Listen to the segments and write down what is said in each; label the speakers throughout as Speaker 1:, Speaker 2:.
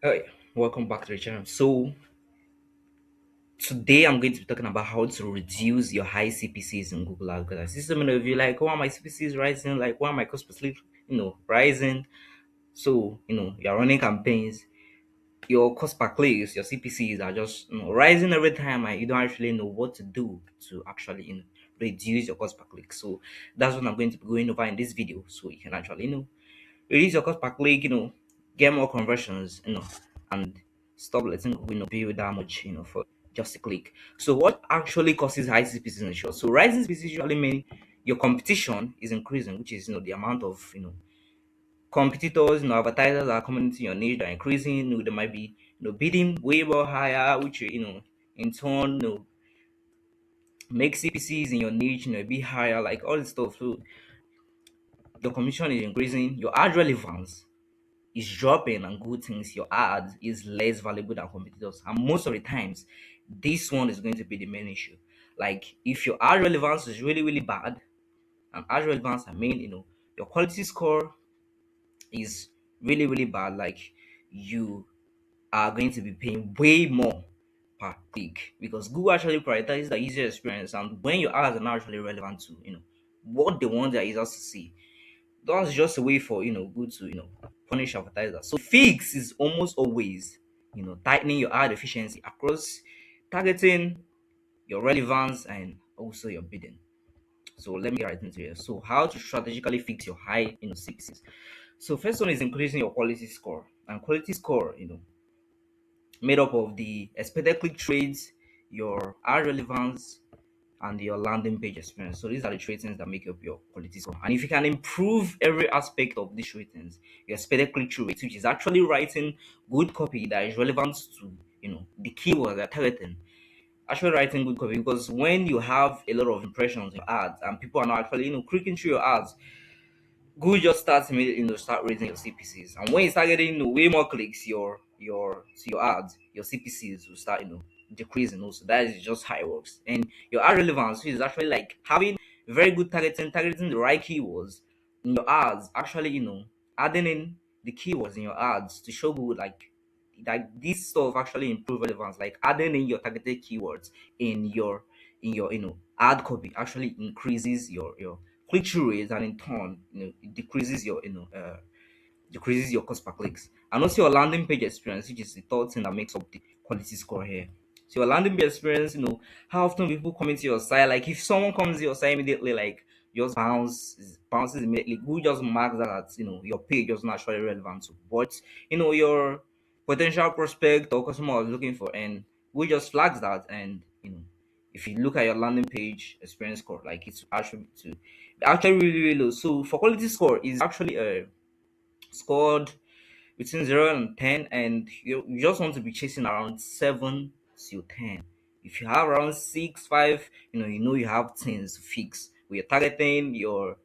Speaker 1: Hi, welcome back to the channel. So today I'm going to be talking about how to reduce your high CPCs in Google Ads. Because I see so many of you like, why are my CPCs rising? Like, why are my cost per click, rising? So you're running campaigns, your cost per clicks, your CPCs are just rising every time, and you don't actually know what to do to actually reduce your cost per click. So that's what I'm going to be going over in this video, so you can actually reduce your cost per click, get more conversions, and stop letting Google pay you that much, for just a click. So what actually causes high CPCs in short? So rising CPCs usually mean your competition is increasing, which is the amount of competitors, advertisers that are coming into your niche are increasing. They might be bidding way more higher, which in turn make CPCs in your niche a bit higher, like all this stuff. So your commission is increasing, your ad relevance is dropping, and good things, your ad is less valuable than competitors. And most of the times, this one is going to be the main issue. Like if your ad relevance is really, really bad, and ad relevance, I mean, your quality score is really, really bad, like you are going to be paying way more per click because Google actually prioritizes the user experience, and when your ads are not actually relevant to what they want their users to see, that's just a way for good to punish advertisers. So fix is almost always tightening your ad efficiency across targeting, your relevance, and also your bidding. So let me get right into it. So how to strategically fix your high CPCs. So first one is increasing your quality score, and quality score made up of the expected click trades, your ad relevance, and your landing page experience. So these are the ratings that make up your quality score. And if you can improve every aspect of these ratings, your expected click-through rate, which is actually writing good copy that is relevant to the keywords they're targeting. Actually writing good copy, because when you have a lot of impressions in your ads and people are not actually clicking through your ads, Google just starts immediately start raising your CPCs. And when you start getting way more clicks, your ads, your CPCs will start decreasing also. That is just how it works. And your ad relevance, which is actually like having very good targeting the right keywords in your ads, actually adding in the keywords in your ads to show Google like this stuff actually improve relevance, like adding in your targeted keywords in your ad copy actually increases your click-through rate, and in turn it decreases your cost per clicks. And also your landing page experience, which is the third thing that makes up the quality score here. So your landing page experience, how often people come into your site, like if someone comes to your site immediately, like just bounces immediately, Google just marks that as, your page is not actually relevant to what your potential prospect or customer is looking for, and we just flags that. And if you look at your landing page experience score, like it's actually really, really low. So for quality score is actually scored between 0 and 10, and you just want to be chasing around 7 to 10. If you have around 6 5, you have things to fix with your targeting, your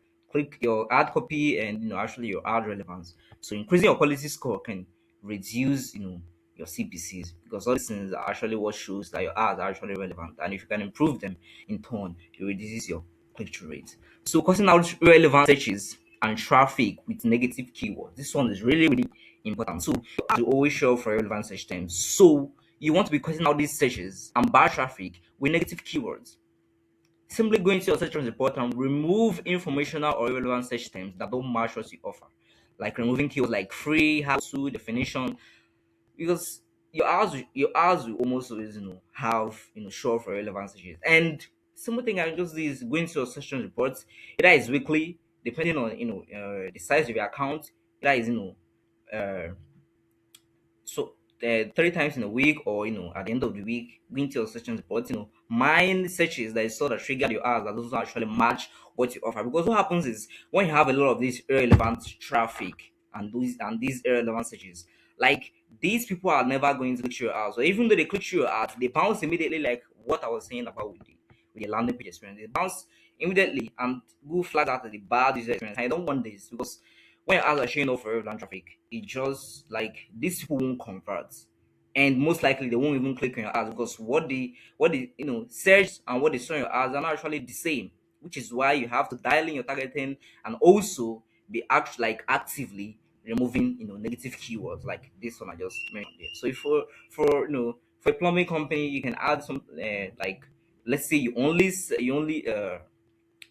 Speaker 1: ad copy, and actually your ad relevance. So increasing your quality score can reduce your CPCs, because all these things are actually what shows that your ads are actually relevant, and if you can improve them, in turn it reduces your click-through rate. So cutting out relevant searches and traffic with negative keywords. This one is really, really important. So you always show for relevant search terms. So you want to be cutting out these searches and bad traffic with negative keywords. Simply go into your search terms report and remove informational or irrelevant search terms that don't match what you offer. Like removing keywords like free, how to, definition, because your ads will almost always have show for relevant searches. And simple thing I just do is go into your session reports. Either is weekly, depending on the size of your account. Either is uh so 3 times in a week, or at the end of the week, go into your session reports. Mine searches that is sort of trigger your ads that doesn't actually match what you offer. Because what happens is when you have a lot of this irrelevant traffic and these irrelevant searches, like these people are never going to click through your ads, or even though they click through your ads, they bounce immediately, like what I was saying about with the landing page experience. They bounce immediately, and Google flag out the bad user experience. I don't want this, because when your ads are showing up for relevant traffic, it just like these people won't convert, and most likely they won't even click on your ads, because what they search and what they saw in your ads are not actually the same. Which is why you have to dial in your targeting, and also be actively removing negative keywords like this one I just mentioned here. So if for for a plumbing company, you can add some like, let's say you only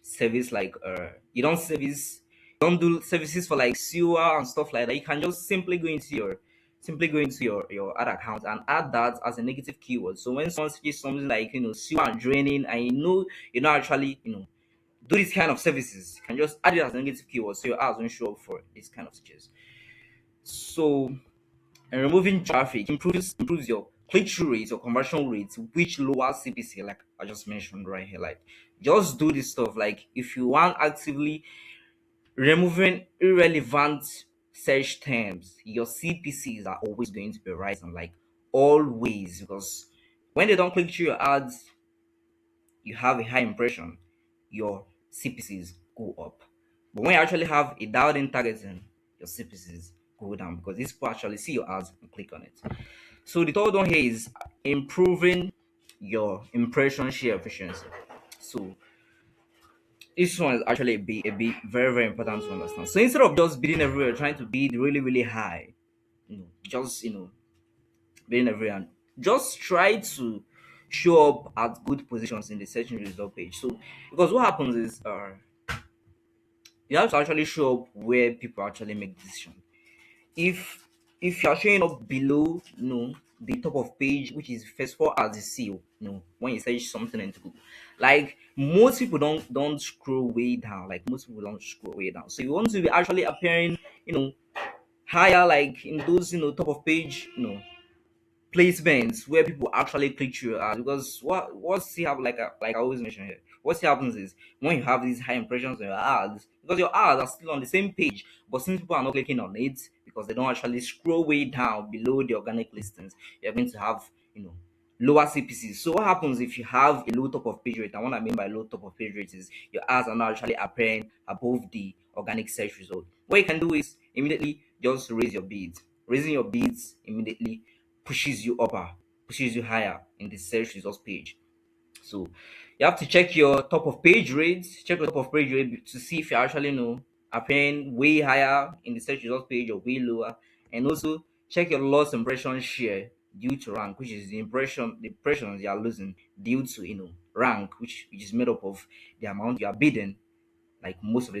Speaker 1: service like you don't service don't do services for like sewer and stuff like that. You can just simply go into your ad account and add that as a negative keyword. So when someone sees something like sewer and draining, and you're not actually do this kind of services, you can just add it as a negative keyword so your ads won't show up for this kind of searches. So, and removing traffic improves your click-through rate or conversion rate, which lowers CPC, like I just mentioned right here. Like, just do this stuff. Like, if you want actively removing irrelevant search terms, your CPCs are always going to be rising, like always, because when they don't click through your ads, you have a high impression, your CPCs go up. But when you actually have a dialed in targeting, your CPCs go down because these people actually see your ads and click on it. So the third one here is improving your impression share efficiency. So this one is actually a bit very, very important to understand. So instead of just bidding everywhere, trying to bid really, really high, just bidding everywhere, just try to show up at good positions in the search engine result page. So because what happens is you have to actually show up where people actually make decisions. If you're showing up below the top of page, which is first for as you see when you search something into Google, like most people don't scroll way down, like most people don't scroll way down. So you want to be actually appearing you know higher, like in those top of page placements where people actually click through your ads. Because what's see happen, like I always mention here, what happens is when you have these high impressions on your ads, because your ads are still on the same page, but since people are not clicking on it because they don't actually scroll way down below the organic listings, you're going to have lower CPCs. So what happens if you have a low top of page rate? And what I mean by low top of page rate is your ads are not actually appearing above the organic search result. What you can do is immediately just raise your bids. Raising your bids immediately pushes you higher in the search results page. So you have to check your top of page rates, check your top of page rate to see if you actually appearing way higher in the search results page or way lower. And also check your loss impression share due to rank, which is the impressions you are losing due to rank, which is made up of the amount you are bidding, like most of the time.